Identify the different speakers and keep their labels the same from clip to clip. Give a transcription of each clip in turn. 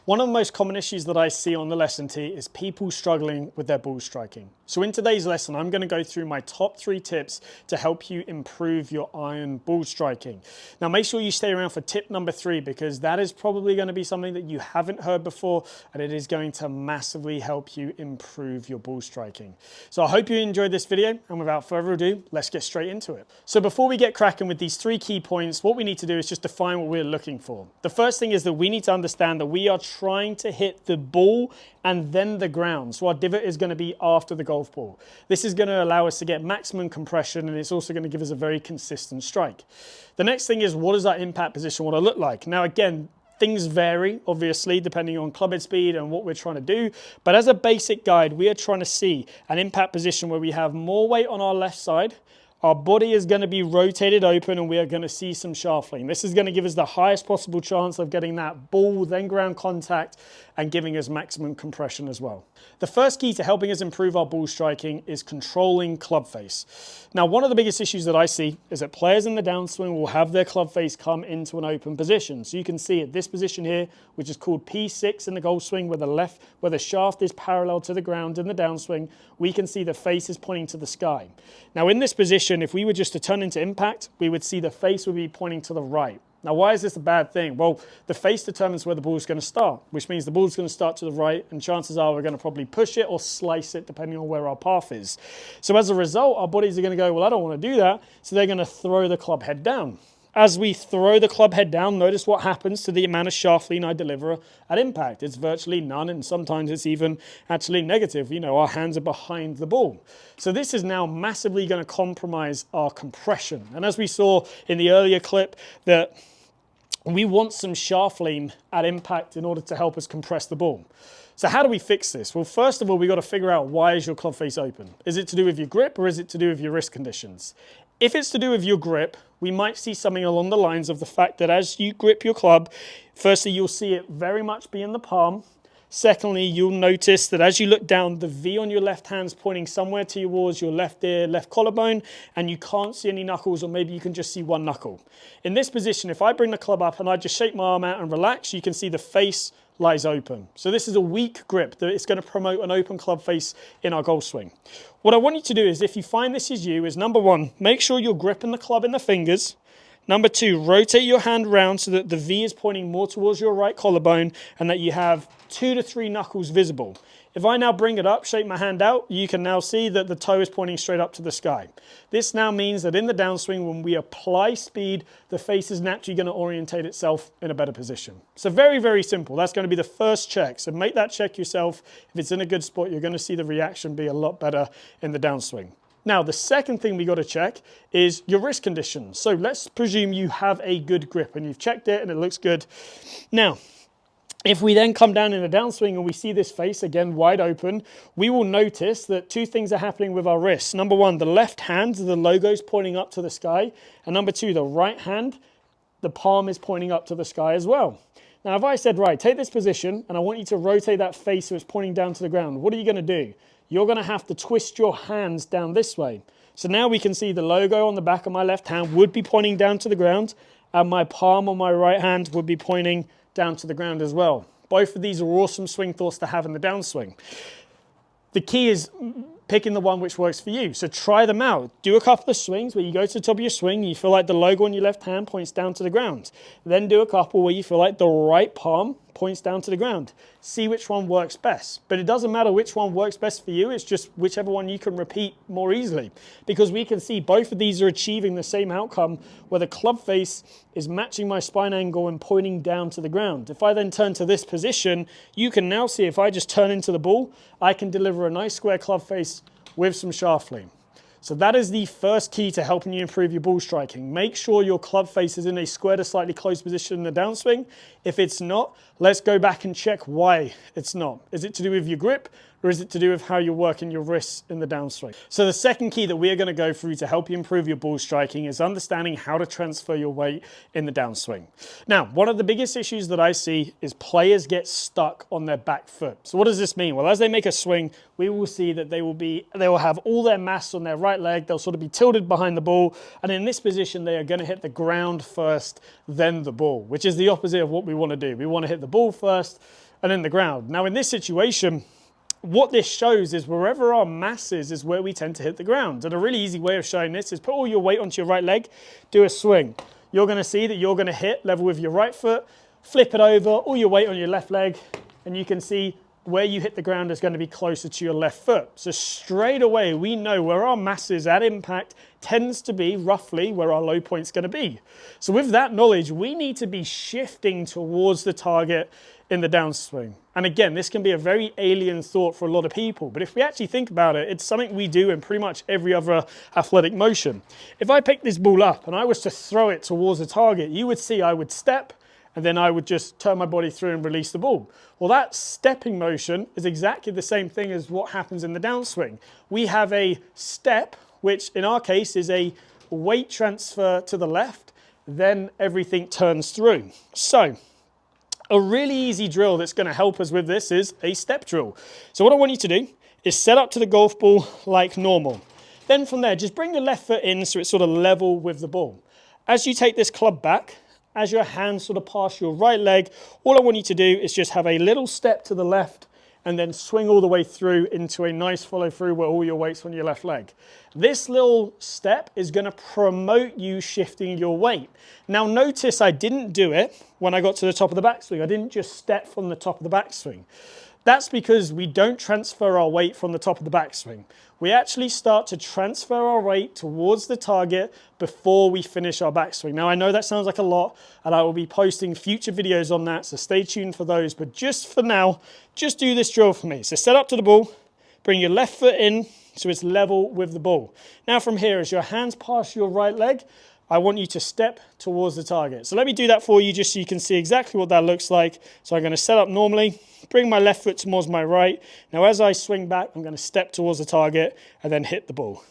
Speaker 1: One of the most common issues that I see on the lesson tee is people struggling with their ball striking. So in today's lesson, I'm going to go through my top 3 tips to help you improve your iron ball striking. Now make sure you stay around for tip number 3 because that is probably going to be something that you haven't heard before and it is going to massively help you improve your ball striking. So I hope you enjoyed this video, and without further ado, let's get straight into it. So before we get cracking with these 3 key points, what we need to do is just define what we're looking for. The first thing is that we need to understand that we are trying to hit the ball and then the ground. So our divot is going to be after the golf ball. This is going to allow us to get maximum compression, and it's also going to give us a very consistent strike. The next thing is, what does that impact position want to look like? Now again, things vary, obviously, depending on club head speed and what we're trying to do. But as a basic guide, we are trying to see an impact position where we have more weight on our left side. Our body is going to be rotated open and we are going to see some shaft lean. This is going to give us the highest possible chance of getting that ball, then ground contact, and giving us maximum compression as well. The first key to helping us improve our ball striking is controlling club face. Now, one of the biggest issues that I see is that players in the downswing will have their club face come into an open position. So you can see at this position here, which is called P6 in the golf swing, where the shaft is parallel to the ground in the downswing, we can see the face is pointing to the sky. Now in this position, if we were just to turn into impact, we would see the face would be pointing to the right. Now, why is this a bad thing? Well, the face determines where the ball is going to start, which means the ball is going to start to the right, and chances are we're going to probably push it or slice it depending on where our path is. So as a result, our bodies are going to go, well, I don't want to do that, so they're going to throw the club head down. As we throw the club head down, notice what happens to the amount of shaft lean I deliver at impact. It's virtually none, and sometimes it's even actually negative. You know, our hands are behind the ball. So this is now massively going to compromise our compression. And as we saw in the earlier clip, that we want some shaft lean at impact in order to help us compress the ball. So how do we fix this? Well, first of all, we've got to figure out, why is your club face open? Is it to do with your grip or is it to do with your wrist conditions? If it's to do with your grip, we might see something along the lines of the fact that as you grip your club, firstly, you'll see it very much be in the palm. Secondly, you'll notice that as you look down, the V on your left hand is pointing somewhere towards your left ear, left collarbone, and you can't see any knuckles, or maybe you can just see one knuckle. In this position, if I bring the club up and I just shake my arm out and relax, you can see the face lies open. So this is a weak grip that it's going to promote an open club face in our golf swing. What I want you to do is, if you find this is you, is number 1, make sure you're gripping the club in the fingers. Number 2, rotate your hand round so that the V is pointing more towards your right collarbone and that you have 2 to 3 knuckles visible. If I now bring it up, shake my hand out, you can now see that the toe is pointing straight up to the sky. This now means that in the downswing, when we apply speed, the face is naturally going to orientate itself in a better position. So very, very simple. That's going to be the first check. So make that check yourself. If it's in a good spot, you're going to see the reaction be a lot better in the downswing. Now, the second thing we got to check is your wrist conditions. So let's presume you have a good grip and you've checked it and it looks good. Now, if we then come down in a downswing and we see this face again wide open, we will notice that 2 things are happening with our wrists. Number 1, the left hand, the logo is pointing up to the sky. And number 2, the right hand, the palm is pointing up to the sky as well. Now, if I said, right, take this position and I want you to rotate that face so it's pointing down to the ground, what are you going to do? You're going to have to twist your hands down this way. So now we can see the logo on the back of my left hand would be pointing down to the ground, and my palm on my right hand would be pointing down to the ground as well. Both of these are awesome swing thoughts to have in the downswing. The key is picking the one which works for you. So try them out. Do a couple of swings where you go to the top of your swing and you feel like the logo on your left hand points down to the ground. Then do a couple where you feel like the right palm points down to the ground. See which one works best. But it doesn't matter which one works best for you, it's just whichever one you can repeat more easily. Because we can see both of these are achieving the same outcome where the club face is matching my spine angle and pointing down to the ground. If I then turn to this position, you can now see if I just turn into the ball, I can deliver a nice square club face with some shaft lean. So that is the first key to helping you improve your ball striking. Make sure your club face is in a square to slightly closed position in the downswing. If it's not, let's go back and check why it's not. Is it to do with your grip? Or is it to do with how you're working your wrists in the downswing? So the second key that we are going to go through to help you improve your ball striking is understanding how to transfer your weight in the downswing. Now, one of the biggest issues that I see is players get stuck on their back foot. So what does this mean? Well, as they make a swing, we will see that they will have all their mass on their right leg. They'll sort of be tilted behind the ball. And in this position, they are going to hit the ground first, then the ball, which is the opposite of what we want to do. We want to hit the ball first and then the ground. Now in this situation, what this shows is wherever our mass is where we tend to hit the ground. And a really easy way of showing this is put all your weight onto your right leg, do a swing. You're going to see that you're going to hit level with your right foot, flip it over, all your weight on your left leg, and you can see where you hit the ground is going to be closer to your left foot. So straight away, we know where our mass is at impact tends to be roughly where our low point's going to be. So with that knowledge, we need to be shifting towards the target in the downswing. And again, this can be a very alien thought for a lot of people, but if we actually think about it, it's something we do in pretty much every other athletic motion. If I pick this ball up and I was to throw it towards the target, you would see I would step, and then I would just turn my body through and release the ball. Well, that stepping motion is exactly the same thing as what happens in the downswing. We have a step, which in our case is a weight transfer to the left, then everything turns through. So a really easy drill that's going to help us with this is a step drill. So what I want you to do is set up to the golf ball like normal. Then from there, just bring your left foot in so it's sort of level with the ball. As you take this club back, as your hands sort of pass your right leg, all I want you to do is just have a little step to the left and then swing all the way through into a nice follow through where all your weight's on your left leg. This little step is going to promote you shifting your weight. Now notice I didn't do it when I got to the top of the backswing. I didn't just step from the top of the backswing. That's because we don't transfer our weight from the top of the backswing. We actually start to transfer our weight towards the target before we finish our backswing. Now I know that sounds like a lot, and I will be posting future videos on that, so stay tuned for those. But just for now, just do this drill for me. So set up to the ball, bring your left foot in so it's level with the ball. Now from here, as your hands pass your right leg, I want you to step towards the target. So let me do that for you just so you can see exactly what that looks like. So I'm going to set up normally, bring my left foot towards my right. Now as I swing back, I'm going to step towards the target and then hit the ball.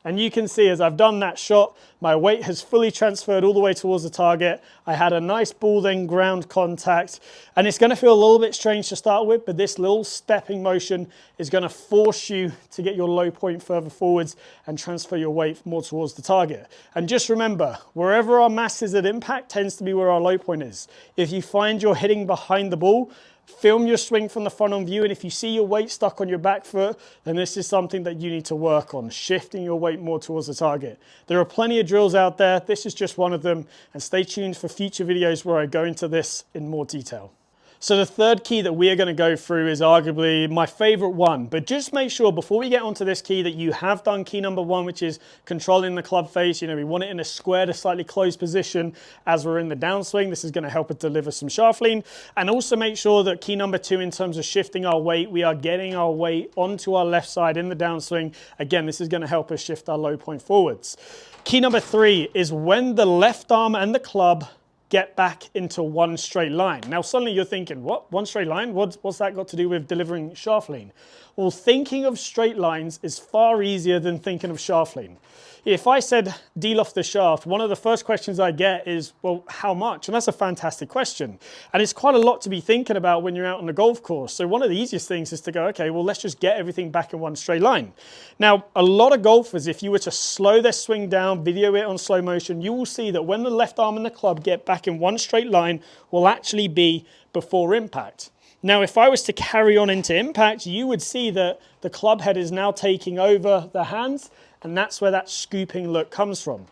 Speaker 1: And you can see as I've done that shot, my weight has fully transferred all the way towards the target. I had a nice ball then ground contact, and it's going to feel a little bit strange to start with, but this little stepping motion is going to force you to get your low point further forwards and transfer your weight more towards the target. And just remember, wherever our mass is at impact tends to be where our low point is. If you find you're hitting behind the ball, film your swing from the front on view, and if you see your weight stuck on your back foot, then this is something that you need to work on, shifting your weight more towards the target. There are plenty of drills out there. This is just one of them, and stay tuned for future videos where I go into this in more detail. So the third key that we are going to go through is arguably my favorite one, but just make sure before we get onto this key that you have done key number one, which is controlling the club face. You know, we want it in a square to slightly closed position as we're in the downswing. This is going to help it deliver some shaft lean. And also make sure that key number two, in terms of shifting our weight, we are getting our weight onto our left side in the downswing. Again, this is going to help us shift our low point forwards. Key number three is when the left arm and the club get back into one straight line. Now suddenly you're thinking, what? One straight line? What's that got to do with delivering shaft lean? Well, thinking of straight lines is far easier than thinking of shaft lean. If I said deal off the shaft, one of the first questions I get is, well, how much? And that's a fantastic question. And it's quite a lot to be thinking about when you're out on the golf course. So one of the easiest things is to go, okay, well, let's just get everything back in one straight line. Now, a lot of golfers, if you were to slow their swing down, video it on slow motion, you will see that when the left arm and the club get back in one straight line will actually be before impact. Now, if I was to carry on into impact, you would see that the club head is now taking over the hands, and that's where that scooping look comes from.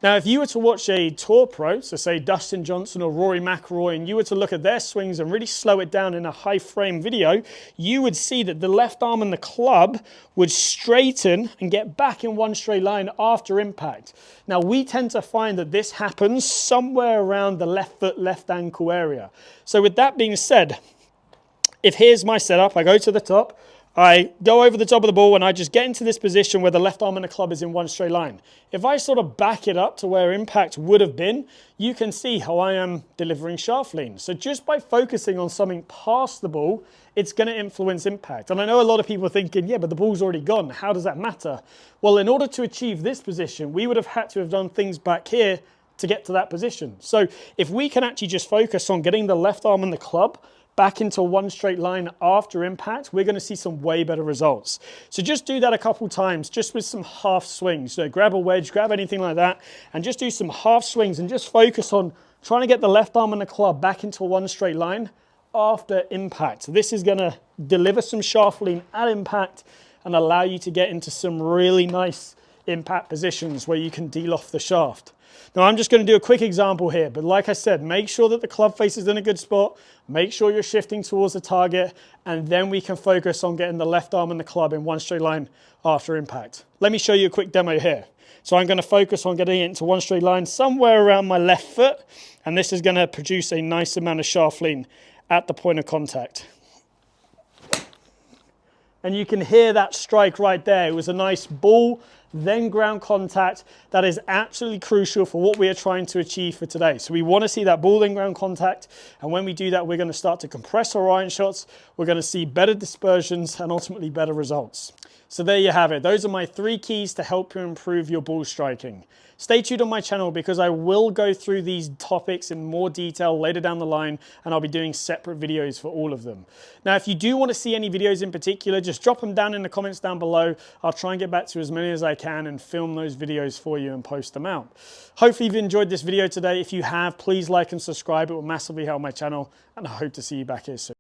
Speaker 1: Now, if you were to watch a tour pro, so say Dustin Johnson or Rory McIlroy, and you were to look at their swings and really slow it down in a high frame video, you would see that the left arm and the club would straighten and get back in one straight line after impact. Now, we tend to find that this happens somewhere around the left foot, left ankle area. So with that being said, if here's my setup, I go to the top, I go over the top of the ball and I just get into this position where the left arm and the club is in one straight line. If I sort of back it up to where impact would have been, you can see how I am delivering shaft lean. So just by focusing on something past the ball, it's going to influence impact. And I know a lot of people are thinking, yeah, but the ball's already gone. How does that matter? Well, in order to achieve this position, we would have had to have done things back here to get to that position. So if we can actually just focus on getting the left arm and the club back into one straight line after impact, we're going to see some way better results. So just do that a couple times, just with some half swings. So grab a wedge, grab anything like that, and just do some half swings and just focus on trying to get the left arm and the club back into one straight line after impact. So this is going to deliver some shaft lean at impact and allow you to get into some really nice impact positions where you can deal off the shaft. Now I'm just going to do a quick example here, but like I said, make sure that the club face is in a good spot, make sure you're shifting towards the target, and then we can focus on getting the left arm and the club in one straight line after impact. Let me show you a quick demo here. So I'm going to focus on getting it into one straight line somewhere around my left foot, and this is going to produce a nice amount of shaft lean at the point of contact. And you can hear that strike right there. It was a nice ball, then ground contact. That is absolutely crucial for what we are trying to achieve for today. So we want to see that ball, then ground contact. And when we do that, we're going to start to compress our iron shots. We're going to see better dispersions and ultimately better results. So there you have it. Those are my 3 keys to help you improve your ball striking. Stay tuned on my channel because I will go through these topics in more detail later down the line, and I'll be doing separate videos for all of them. Now, if you do want to see any videos in particular, just drop them down in the comments down below. I'll try and get back to as many as I can and film those videos for you and post them out. Hopefully you've enjoyed this video today. If you have, please like and subscribe. It will massively help my channel, and I hope to see you back here soon.